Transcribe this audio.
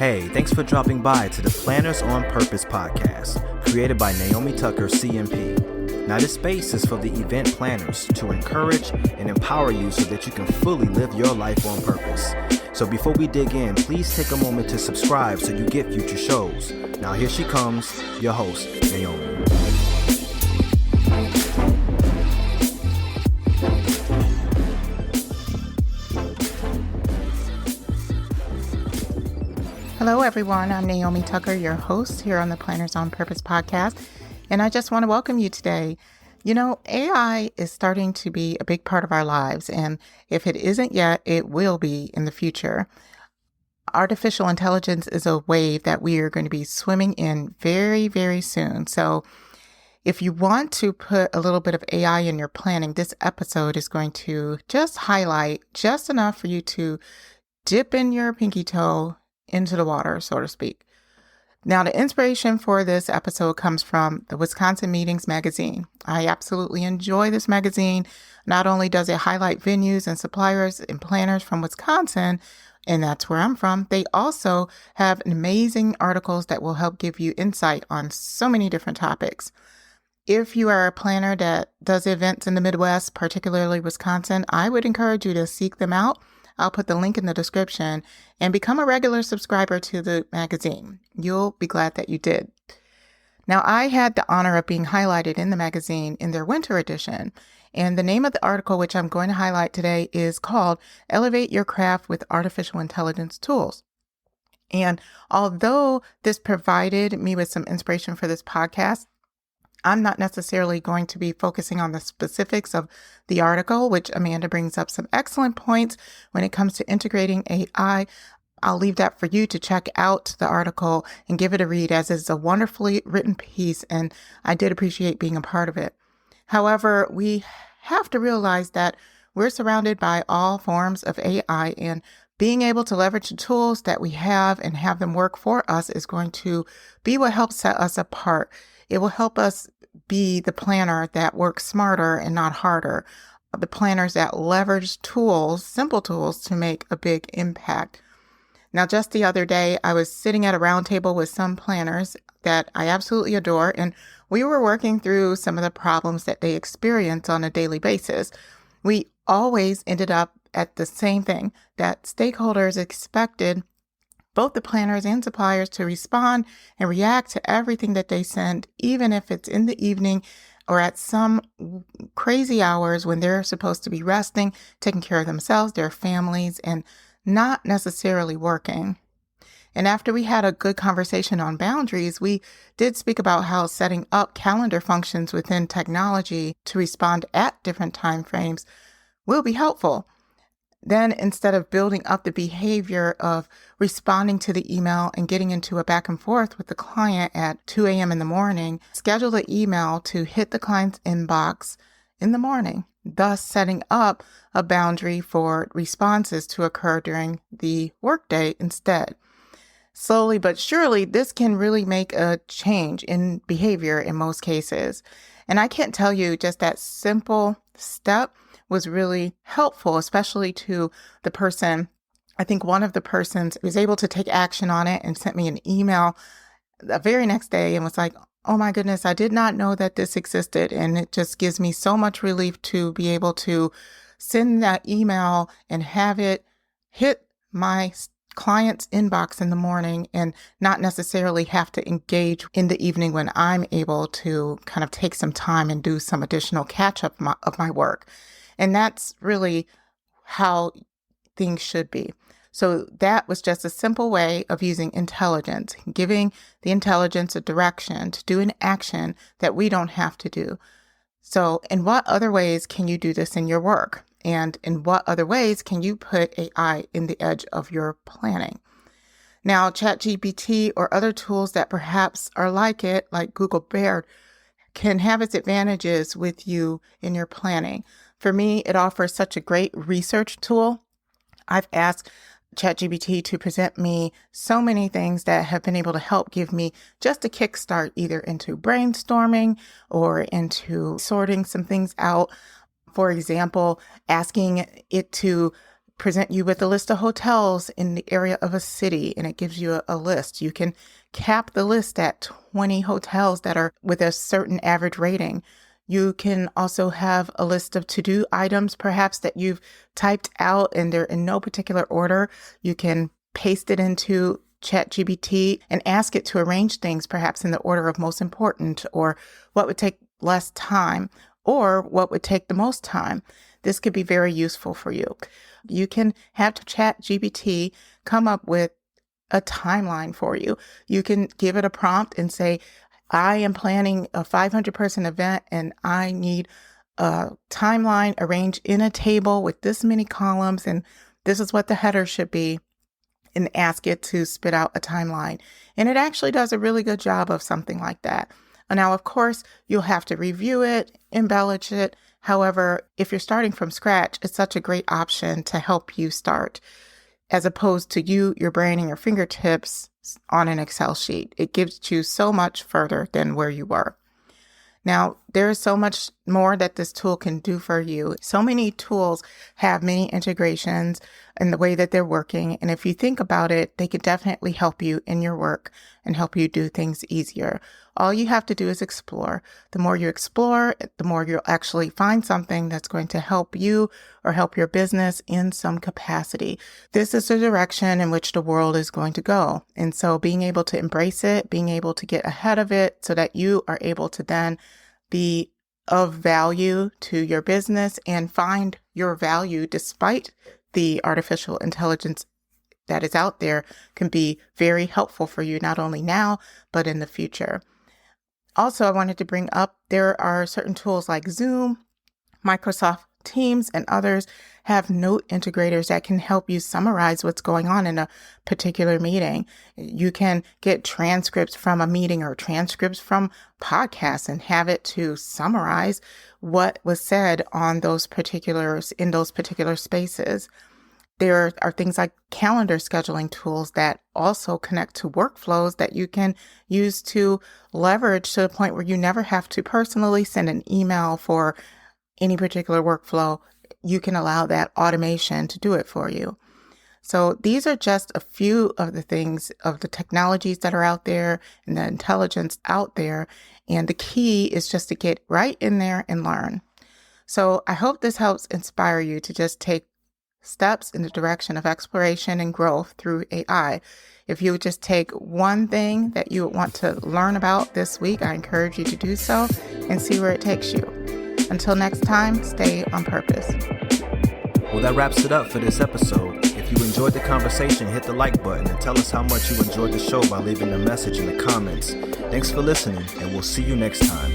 Hey, thanks for dropping by to the Planners on Purpose podcast, created by Naomi Tucker, CMP. Now, this space is for the event planners to encourage and empower you so that you can fully live your life on purpose. So before we dig in, please take a moment to subscribe so you get future shows. Now, here she comes, your host, Naomi. Hello, everyone. I'm Naomi Tucker, your host here on the Planners on Purpose podcast, and I just want to welcome you today. You know, AI is starting to be a big part of our lives, and if it isn't yet, it will be in the future. Artificial intelligence is a wave that we are going to be swimming in very, very soon. So if you want to put a little bit of AI in your planning, this episode is going to just highlight just enough for you to dip in your pinky toe into the water, so to speak. Now, the inspiration for this episode comes from the Wisconsin Meetings magazine. I absolutely enjoy this magazine. Not only does it highlight venues and suppliers and planners from Wisconsin, and that's where I'm from, they also have amazing articles that will help give you insight on so many different topics. If you are a planner that does events in the Midwest, particularly Wisconsin, I would encourage you to seek them out. I'll put the link in the description and become a regular subscriber to the magazine. You'll be glad that you did. Now, I had the honor of being highlighted in the magazine in their winter edition. And the name of the article, which I'm going to highlight today, is called Elevate Your Craft with Artificial Intelligence Tools. And although this provided me with some inspiration for this podcast, I'm not necessarily going to be focusing on the specifics of the article, which Amanda brings up some excellent points when it comes to integrating AI. I'll leave that for you to check out the article and give it a read, as it's a wonderfully written piece, and I did appreciate being a part of it. However, we have to realize that we're surrounded by all forms of AI, and being able to leverage the tools that we have and have them work for us is going to be what helps set us apart. It will help us be the planner that works smarter and not harder, the planners that leverage tools, simple tools, to make a big impact. Now, just the other day, I was sitting at a round table with some planners that I absolutely adore, and we were working through some of the problems that they experience on a daily basis. We always ended up at the same thing, that stakeholders expected both the planners and suppliers to respond and react to everything that they send, even if it's in the evening or at some crazy hours when they're supposed to be resting, taking care of themselves, their families, and not necessarily working. And after we had a good conversation on boundaries, we did speak about how setting up calendar functions within technology to respond at different time frames will be helpful. Then, instead of building up the behavior of responding to the email and getting into a back and forth with the client at 2 a.m. in the morning, schedule the email to hit the client's inbox in the morning, thus setting up a boundary for responses to occur during the workday instead. Slowly but surely, this can really make a change in behavior in most cases. And I can't tell you, just that simple step was really helpful, especially to the person. I think one of the persons was able to take action on it and sent me an email the very next day and was like, oh my goodness, I did not know that this existed. And it just gives me so much relief to be able to send that email and have it hit my client's inbox in the morning and not necessarily have to engage in the evening when I'm able to kind of take some time and do some additional catch up of my work. And that's really how things should be. So that was just a simple way of using intelligence, giving the intelligence a direction to do an action that we don't have to do. So in what other ways can you do this in your work? And in what other ways can you put AI in the edge of your planning? Now, ChatGPT or other tools that perhaps are like it, like Google Bard, can have its advantages with you in your planning. For me, it offers such a great research tool. I've asked ChatGPT to present me so many things that have been able to help give me just a kickstart either into brainstorming or into sorting some things out. For example, asking it to present you with a list of hotels in the area of a city, and it gives you a list. You can cap the list at 20 hotels that are with a certain average rating. You can also have a list of to-do items, perhaps that you've typed out and they're in no particular order. You can paste it into ChatGPT and ask it to arrange things perhaps in the order of most important, or what would take less time, or what would take the most time. This could be very useful for you. You can have ChatGPT come up with a timeline for you. You can give it a prompt and say, I am planning a 500-person event and I need a timeline arranged in a table with this many columns, and this is what the header should be, and ask it to spit out a timeline. And it actually does a really good job of something like that. Now, of course, you'll have to review it, embellish it. However, if you're starting from scratch, it's such a great option to help you start, as opposed to your brain, and your fingertips on an Excel sheet. It gives you so much further than where you were. Now, there is so much more that this tool can do for you. So many tools have many integrations in the way that they're working. And if you think about it, they could definitely help you in your work and help you do things easier. All you have to do is explore. The more you explore, the more you'll actually find something that's going to help you or help your business in some capacity. This is the direction in which the world is going to go. And so being able to embrace it, being able to get ahead of it so that you are able to then be of value to your business and find your value despite the artificial intelligence that is out there, can be very helpful for you, not only now, but in the future. Also, I wanted to bring up, there are certain tools like Zoom, Microsoft Teams, and others have note integrators that can help you summarize what's going on in a particular meeting. You can get transcripts from a meeting or transcripts from podcasts and have it to summarize what was said on in those particular spaces. There are things like calendar scheduling tools that also connect to workflows that you can use to leverage to the point where you never have to personally send an email for any particular workflow. You can allow that automation to do it for you. So these are just a few of the things, of the technologies that are out there and the intelligence out there. And the key is just to get right in there and learn. So I hope this helps inspire you to just take steps in the direction of exploration and growth through AI. If you would just take one thing that you would want to learn about this week, I encourage you to do so and see where it takes you. Until next time, stay on purpose. Well, that wraps it up for this episode. If you enjoyed the conversation, hit the like button and tell us how much you enjoyed the show by leaving a message in the comments. Thanks for listening, and we'll see you next time.